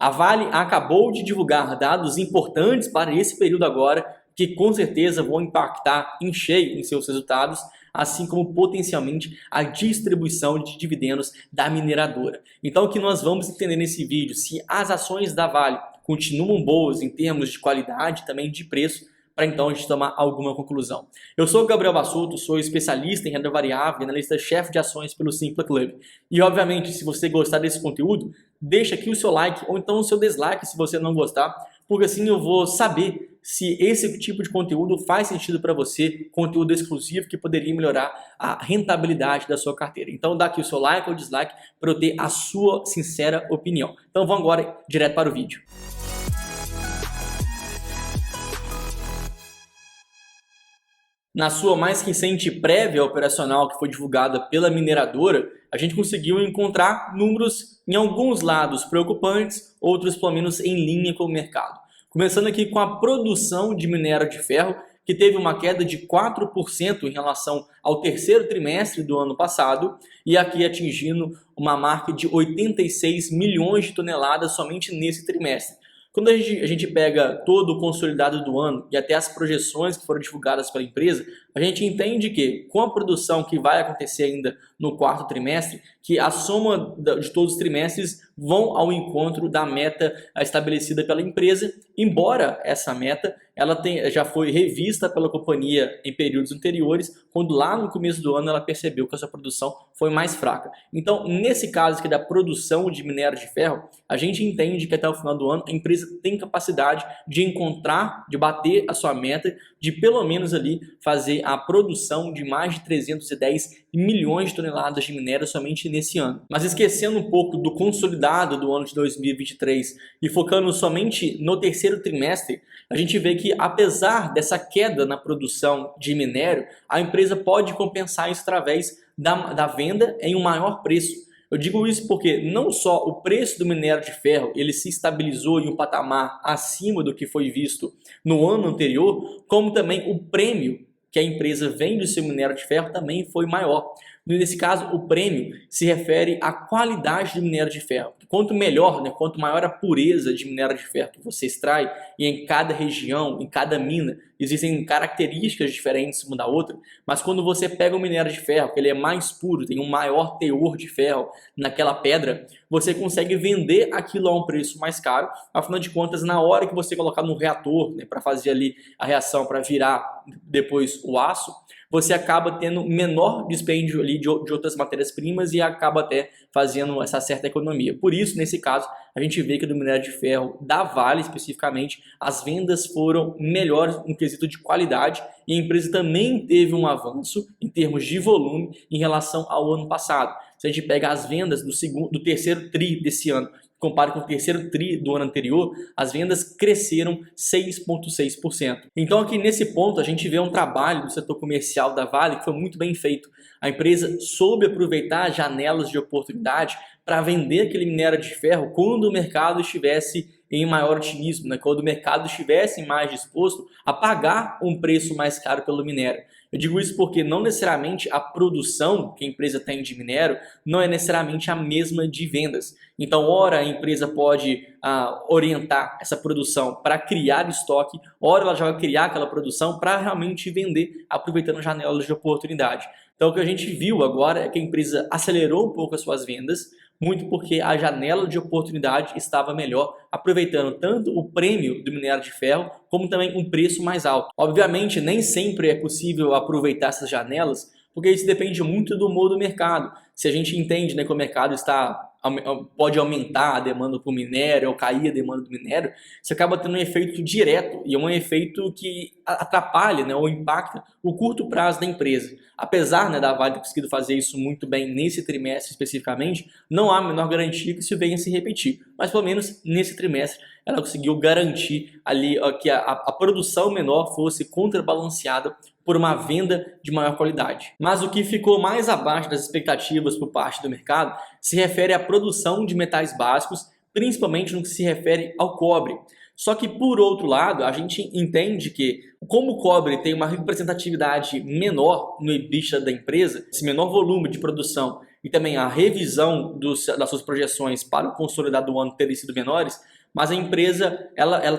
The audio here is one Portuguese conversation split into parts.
A Vale acabou de divulgar dados importantes para esse período agora, que com certeza vão impactar em cheio em seus resultados, assim como potencialmente a distribuição de dividendos da mineradora. Então o que nós vamos entender nesse vídeo, se as ações da Vale continuam boas em termos de qualidade e também de preço, para então a gente tomar alguma conclusão. Eu sou o Gabriel Bassuto, sou especialista em renda variável e analista-chefe de ações pelo Simpla Club. E obviamente, se você gostar desse conteúdo, deixa aqui o seu like ou então o seu dislike se você não gostar, porque assim eu vou saber se esse tipo de conteúdo faz sentido para você, conteúdo exclusivo que poderia melhorar a rentabilidade da sua carteira. Então dá aqui o seu like ou dislike para eu ter a sua sincera opinião. Então vamos agora direto para o vídeo. Na sua mais recente prévia operacional que foi divulgada pela mineradora, a gente conseguiu encontrar números em alguns lados preocupantes, outros pelo menos em linha com o mercado. Começando aqui com a produção de minério de ferro, que teve uma queda de 4% em relação ao terceiro trimestre do ano passado, e aqui atingindo uma marca de 86 milhões de toneladas somente nesse trimestre. Quando a gente pega todo o consolidado do ano e até as projeções que foram divulgadas pela empresa, a gente entende que com a produção que vai acontecer ainda no quarto trimestre, que a soma de todos os trimestres vão ao encontro da meta estabelecida pela empresa, embora essa meta já foi revista pela companhia em períodos anteriores, quando lá no começo do ano ela percebeu que a sua produção foi mais fraca. Então, nesse caso aqui da produção de minério de ferro, a gente entende que até o final do ano a empresa tem capacidade de encontrar, de bater a sua meta, de pelo menos ali fazer a produção de mais de 310 milhões de toneladas de minério somente nesse ano. Mas esquecendo um pouco do consolidado do ano de 2023 e focando somente no terceiro trimestre, a gente vê que apesar dessa queda na produção de minério, a empresa pode compensar isso através da venda em um maior preço. Eu digo isso porque não só o preço do minério de ferro ele se estabilizou em um patamar acima do que foi visto no ano anterior, como também o prêmio que a empresa vende o seu minério de ferro também foi maior. Nesse caso, o prêmio se refere à qualidade do minério de ferro. Quanto melhor, quanto maior a pureza de minério de ferro que você extrai, e em cada região, em cada mina, existem características diferentes uma da outra, mas quando você pega o minério de ferro, que ele é mais puro, tem um maior teor de ferro naquela pedra, você consegue vender aquilo a um preço mais caro. Afinal de contas, na hora que você colocar no reator, para fazer ali a reação, para virar depois o aço, você acaba tendo menor dispêndio ali de outras matérias-primas e acaba até fazendo essa certa economia. Por isso, nesse caso, a gente vê que do minério de ferro da Vale, especificamente, as vendas foram melhores no quesito de qualidade e a empresa também teve um avanço em termos de volume em relação ao ano passado. Se a gente pega as vendas do terceiro tri desse ano, compara com o terceiro tri do ano anterior, as vendas cresceram 6,6%. Então aqui nesse ponto a gente vê um trabalho do setor comercial da Vale que foi muito bem feito. A empresa soube aproveitar janelas de oportunidade para vender aquele minério de ferro quando o mercado estivesse em maior otimismo, quando o mercado estivesse mais disposto a pagar um preço mais caro pelo minério. Eu digo isso porque não necessariamente a produção que a empresa tem de minério não é necessariamente a mesma de vendas. Então, ora a empresa pode orientar essa produção para criar estoque, ora ela já vai criar aquela produção para realmente vender, aproveitando janelas de oportunidade. Então, o que a gente viu agora é que a empresa acelerou um pouco as suas vendas, muito porque a janela de oportunidade estava melhor, aproveitando tanto o prêmio do minério de ferro, como também um preço mais alto. Obviamente, nem sempre é possível aproveitar essas janelas, porque isso depende muito do humor do mercado. Se a gente entende que o mercado pode aumentar a demanda por minério ou cair a demanda do minério, você acaba tendo um efeito direto e é um efeito que atrapalha ou impacta o curto prazo da empresa. Apesar da Vale ter conseguido fazer isso muito bem nesse trimestre especificamente, não há a menor garantia que isso venha a se repetir. Mas pelo menos nesse trimestre ela conseguiu garantir ali que a produção menor fosse contrabalanceada por uma venda de maior qualidade. Mas o que ficou mais abaixo das expectativas por parte do mercado se refere à produção de metais básicos, principalmente no que se refere ao cobre. Só que, por outro lado, a gente entende que, como o cobre tem uma representatividade menor no EBITDA da empresa, esse menor volume de produção e também a revisão das suas projeções para o consolidado do ano terem sido menores, mas a empresa,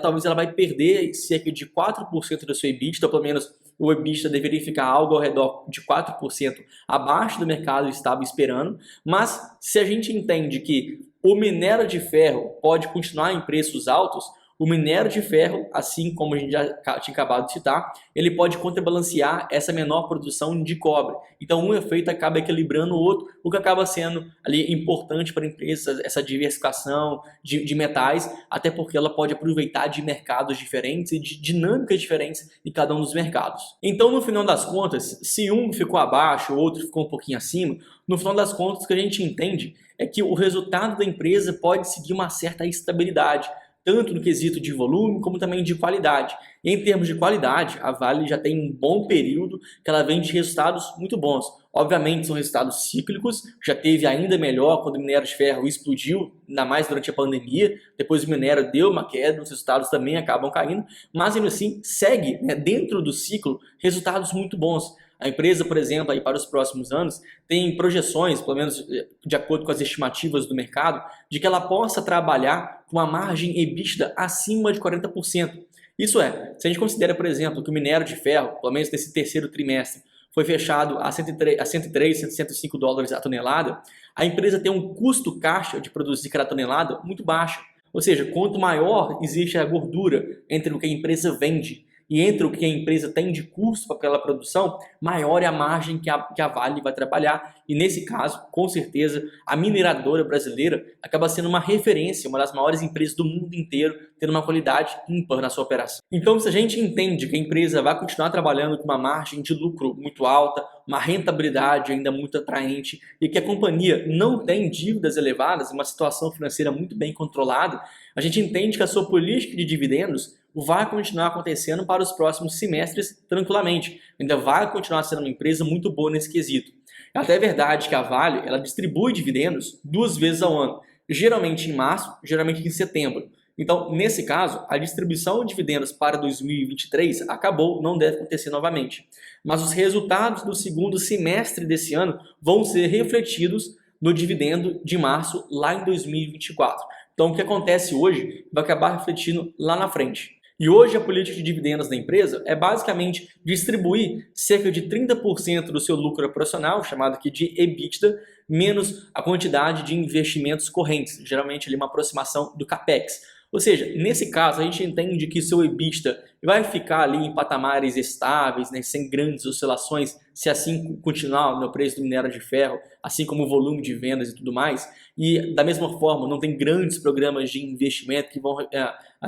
talvez ela vai perder cerca de 4% do seu EBITDA, ou pelo menos o EBITDA deveria ficar algo ao redor de 4% abaixo do mercado estava esperando, mas se a gente entende que o minério de ferro pode continuar em preços altos, o minério de ferro, assim como a gente já tinha acabado de citar, ele pode contrabalancear essa menor produção de cobre. Então, um efeito acaba equilibrando o outro, o que acaba sendo ali importante para a empresa, essa diversificação de metais, até porque ela pode aproveitar de mercados diferentes e de dinâmicas diferentes em cada um dos mercados. Então, no final das contas, se um ficou abaixo, o outro ficou um pouquinho acima, no final das contas, o que a gente entende é que o resultado da empresa pode seguir uma certa estabilidade, tanto no quesito de volume como também de qualidade. E em termos de qualidade, a Vale já tem um bom período que ela vem de resultados muito bons. Obviamente são resultados cíclicos, já teve ainda melhor quando o minério de ferro explodiu, ainda mais durante a pandemia, depois o minério deu uma queda, os resultados também acabam caindo, mas ainda assim segue, né, dentro do ciclo resultados muito bons. A empresa, por exemplo, aí para os próximos anos, tem projeções, pelo menos de acordo com as estimativas do mercado, de que ela possa trabalhar com uma margem EBITDA acima de 40%. Isso é, se a gente considera, por exemplo, que o minério de ferro, pelo menos nesse terceiro trimestre, foi fechado a 103, 105 dólares a tonelada, a empresa tem um custo caixa de produzir cada tonelada muito baixo. Ou seja, quanto maior existe a gordura entre o que a empresa vende e entre o que a empresa tem de custo para aquela produção, maior é a margem que a Vale vai trabalhar. E nesse caso, com certeza, a mineradora brasileira acaba sendo uma referência, uma das maiores empresas do mundo inteiro, tendo uma qualidade ímpar na sua operação. Então, se a gente entende que a empresa vai continuar trabalhando com uma margem de lucro muito alta, uma rentabilidade ainda muito atraente e que a companhia não tem dívidas elevadas, uma situação financeira muito bem controlada, a gente entende que a sua política de dividendos vai continuar acontecendo para os próximos semestres tranquilamente. Ainda vai continuar sendo uma empresa muito boa nesse quesito. É até verdade que a Vale ela distribui dividendos 2 vezes ao ano, geralmente em março, geralmente em setembro. Então, nesse caso, a distribuição de dividendos para 2023 acabou, não deve acontecer novamente. Mas os resultados do segundo semestre desse ano vão ser refletidos no dividendo de março lá em 2024. Então, o que acontece hoje vai acabar refletindo lá na frente. E hoje a política de dividendos da empresa é basicamente distribuir cerca de 30% do seu lucro operacional, chamado aqui de EBITDA, menos a quantidade de investimentos correntes, geralmente ali uma aproximação do CAPEX. Ou seja, nesse caso a gente entende que seu EBITDA vai ficar ali em patamares estáveis, né, sem grandes oscilações, se assim continuar no preço do minério de ferro, assim como o volume de vendas e tudo mais. E da mesma forma, não tem grandes programas de investimento que vão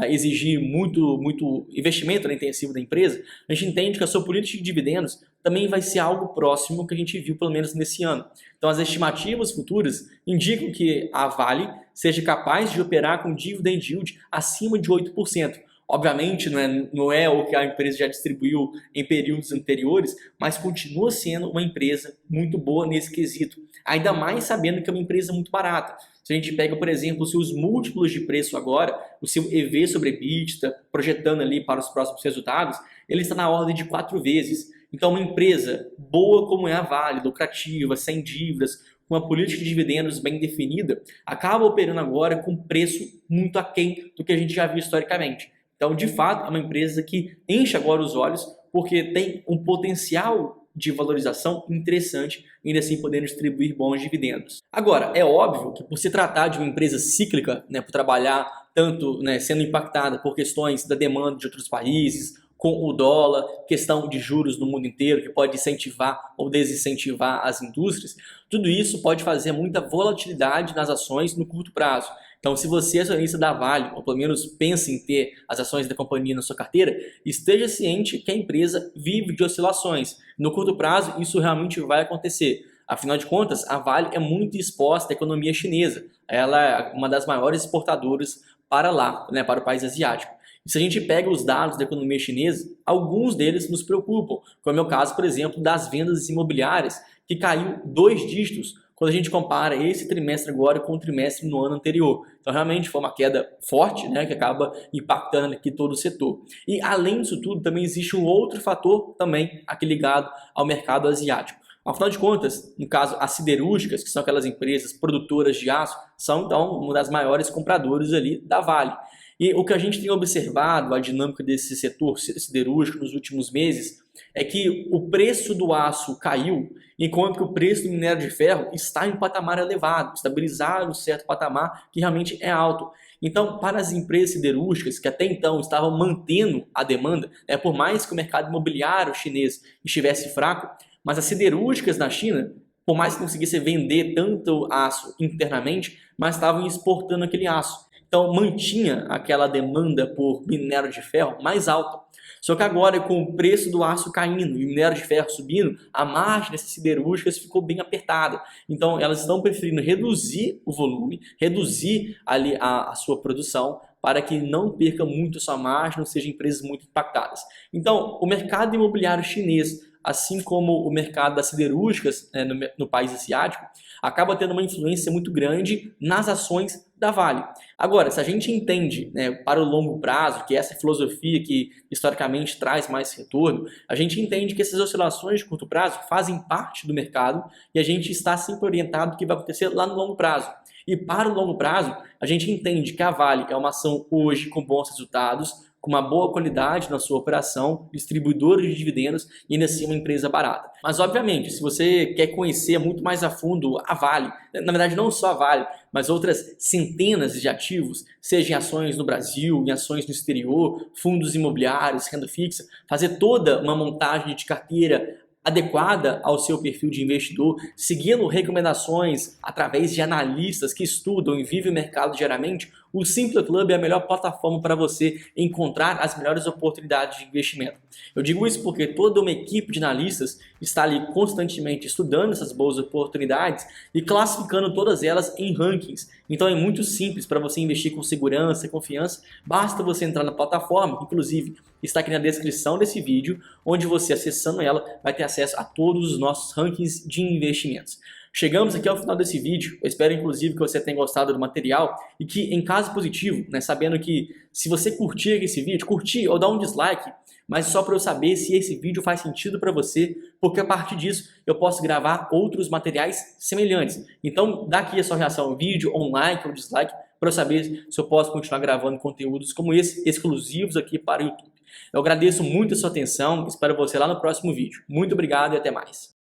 exigir muito investimento, né, intensivo da empresa. A gente entende que a sua política de dividendos também vai ser algo próximo que a gente viu pelo menos nesse ano. Então as estimativas futuras indicam que a Vale seja capaz de operar com dividend yield acima de 8%. Obviamente não é o que a empresa já distribuiu em períodos anteriores, mas continua sendo uma empresa muito boa nesse quesito. Ainda mais sabendo que é uma empresa muito barata. Se a gente pega, por exemplo, os seus múltiplos de preço agora, o seu EV sobre EBITDA, projetando ali para os próximos resultados, ele está na ordem de 4 vezes. Então, uma empresa boa como é a Vale, lucrativa, sem dívidas, com uma política de dividendos bem definida, acaba operando agora com preço muito aquém do que a gente já viu historicamente. Então, de fato, é uma empresa que enche agora os olhos porque tem um potencial de valorização interessante, ainda assim podendo distribuir bons dividendos. Agora, é óbvio que por se tratar de uma empresa cíclica, né, por trabalhar tanto, né, sendo impactada por questões da demanda de outros países, com o dólar, questão de juros no mundo inteiro, que pode incentivar ou desincentivar as indústrias, tudo isso pode fazer muita volatilidade nas ações no curto prazo. Então, se você é acionista da Vale, ou pelo menos pensa em ter as ações da companhia na sua carteira, esteja ciente que a empresa vive de oscilações. No curto prazo, isso realmente vai acontecer. Afinal de contas, a Vale é muito exposta à economia chinesa. Ela é uma das maiores exportadoras para lá, né, para o país asiático. E se a gente pega os dados da economia chinesa, alguns deles nos preocupam, como é o caso, por exemplo, das vendas imobiliárias, que caiu 2 dígitos quando a gente compara esse trimestre agora com o trimestre no ano anterior. Então, realmente foi uma queda forte, né, que acaba impactando aqui todo o setor. E, além disso tudo, também existe um outro fator também aqui ligado ao mercado asiático. Afinal de contas, no caso, as siderúrgicas, que são aquelas empresas produtoras de aço, são então uma das maiores compradoras ali da Vale. E o que a gente tem observado, a dinâmica desse setor siderúrgico nos últimos meses, é que o preço do aço caiu, enquanto que o preço do minério de ferro está em um patamar elevado, estabilizado em um certo patamar que realmente é alto. Então, para as empresas siderúrgicas que até então estavam mantendo a demanda, por mais que o mercado imobiliário chinês estivesse fraco, mas as siderúrgicas na China, por mais que conseguissem vender tanto aço internamente, mas estavam exportando aquele aço. Então mantinha aquela demanda por minério de ferro mais alta. Só que agora, com o preço do aço caindo e o minério de ferro subindo, a margem dessas siderúrgicas ficou bem apertada. Então elas estão preferindo reduzir o volume, reduzir ali a sua produção, para que não perca muito a sua margem, não sejam empresas muito impactadas. Então, o mercado imobiliário chinês, assim como o mercado das siderúrgicas no país asiático, acaba tendo uma influência muito grande nas ações da Vale. Agora, se a gente entende para o longo prazo, que essa filosofia que historicamente traz mais retorno, a gente entende que essas oscilações de curto prazo fazem parte do mercado e a gente está sempre orientado do que vai acontecer lá no longo prazo. E para o longo prazo, a gente entende que a Vale é uma ação hoje com bons resultados, com uma boa qualidade na sua operação, distribuidora de dividendos e ainda assim uma empresa barata. Mas obviamente, se você quer conhecer muito mais a fundo a Vale, na verdade não só a Vale, mas outras centenas de ativos, seja em ações no Brasil, em ações no exterior, fundos imobiliários, renda fixa, fazer toda uma montagem de carteira adequada ao seu perfil de investidor, seguindo recomendações através de analistas que estudam e vivem o mercado diariamente, o Simple Club é a melhor plataforma para você encontrar as melhores oportunidades de investimento. Eu digo isso porque toda uma equipe de analistas está ali constantemente estudando essas boas oportunidades e classificando todas elas em rankings. Então é muito simples para você investir com segurança e confiança, basta você entrar na plataforma, que inclusive está aqui na descrição desse vídeo, onde você acessando ela vai ter acesso a todos os nossos rankings de investimentos. Chegamos aqui ao final desse vídeo, eu espero inclusive que você tenha gostado do material e que em caso positivo, sabendo que se você curtir esse vídeo, curtir ou dar um dislike, mas só para eu saber se esse vídeo faz sentido para você, porque a partir disso eu posso gravar outros materiais semelhantes. Então dá aqui a sua reação, vídeo, um like ou dislike, para eu saber se eu posso continuar gravando conteúdos como esse, exclusivos aqui para o YouTube. Eu agradeço muito a sua atenção, espero você lá no próximo vídeo. Muito obrigado e até mais.